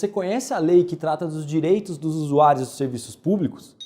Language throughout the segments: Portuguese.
você conhece a lei que trata dos direitos dos usuários dos serviços públicos?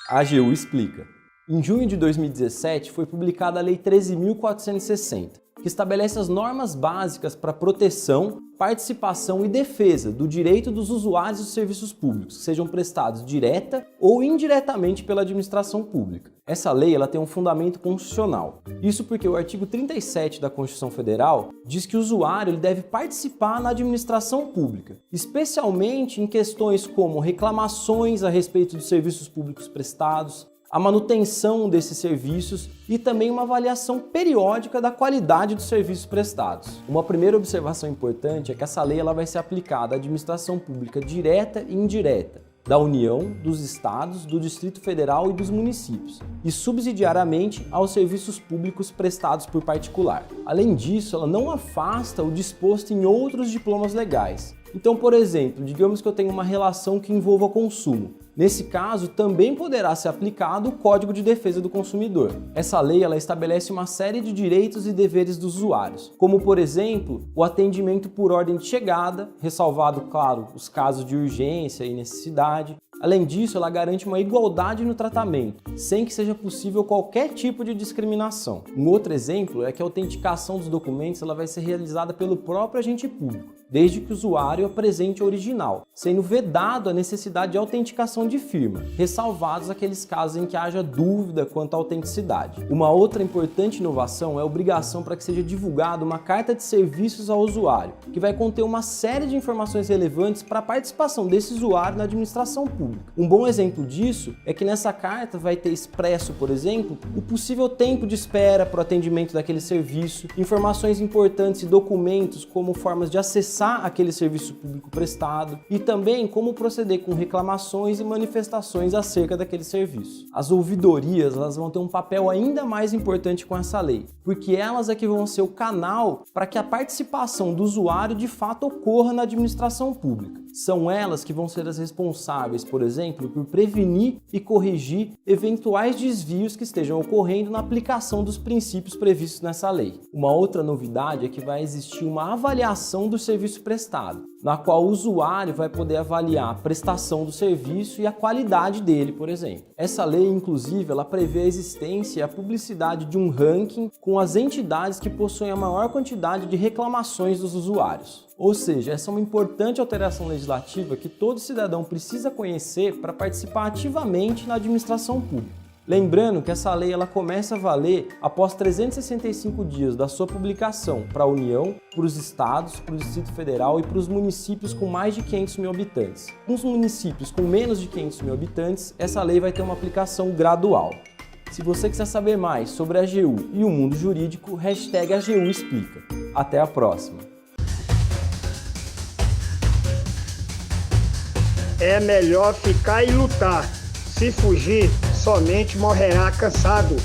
A AGU explica. Em junho de 2017 foi publicada a Lei 13.460, que estabelece as normas básicas para proteção, participação e defesa do direito dos usuários dos serviços públicos, que sejam prestados direta ou indiretamente pela administração pública. Essa lei tem um fundamento constitucional. Isso porque o artigo 37 da Constituição Federal diz que o usuário deve participar na administração pública, especialmente em questões como reclamações a respeito dos serviços públicos prestados, a manutenção desses serviços e também uma avaliação periódica da qualidade dos serviços prestados. Uma primeira observação importante é que essa lei vai ser aplicada à administração pública direta e indireta, da União, dos Estados, do Distrito Federal e dos municípios, e subsidiariamente aos serviços públicos prestados por particular. Além disso, ela não afasta o disposto em outros diplomas legais. Então, por exemplo, digamos que eu tenho uma relação que envolva consumo. Nesse caso, também poderá ser aplicado o Código de Defesa do Consumidor. Essa lei estabelece uma série de direitos e deveres dos usuários, como, por exemplo, o atendimento por ordem de chegada, ressalvado, claro, os casos de urgência e necessidade. Além disso, ela garante uma igualdade no tratamento, sem que seja possível qualquer tipo de discriminação. Um outro exemplo é que a autenticação dos documentos vai ser realizada pelo próprio agente público, desde que o usuário apresente o original, sendo vedado a necessidade de autenticação de firma, ressalvados aqueles casos em que haja dúvida quanto à autenticidade. Uma outra importante inovação é a obrigação para que seja divulgada uma carta de serviços ao usuário, que vai conter uma série de informações relevantes para a participação desse usuário na administração pública. Um bom exemplo disso é que nessa carta vai ter expresso, por exemplo, o possível tempo de espera para o atendimento daquele serviço, informações importantes e documentos como formas de acessar aquele serviço público prestado e também como proceder com reclamações e manifestações acerca daquele serviço. As ouvidorias vão ter um papel ainda mais importante com essa lei, porque elas é que vão ser o canal para que a participação do usuário de fato ocorra na administração pública. São elas que vão ser as responsáveis, por exemplo, por prevenir e corrigir eventuais desvios que estejam ocorrendo na aplicação dos princípios previstos nessa lei. Uma outra novidade é que vai existir uma avaliação do serviço prestado, na qual o usuário vai poder avaliar a prestação do serviço e a qualidade dele, por exemplo. Essa lei, inclusive, prevê a existência e a publicidade de um ranking com as entidades que possuem a maior quantidade de reclamações dos usuários. Ou seja, essa é uma importante alteração legislativa que todo cidadão precisa conhecer para participar ativamente na administração pública. Lembrando que essa lei começa a valer após 365 dias da sua publicação para a União, para os estados, para o Distrito Federal e para os municípios com mais de 500 mil habitantes. Nos municípios com menos de 500 mil habitantes, essa lei vai ter uma aplicação gradual. Se você quiser saber mais sobre a AGU e o mundo jurídico, #AGU Explica. Até a próxima! É melhor ficar e lutar. Se fugir, somente morrerá cansado.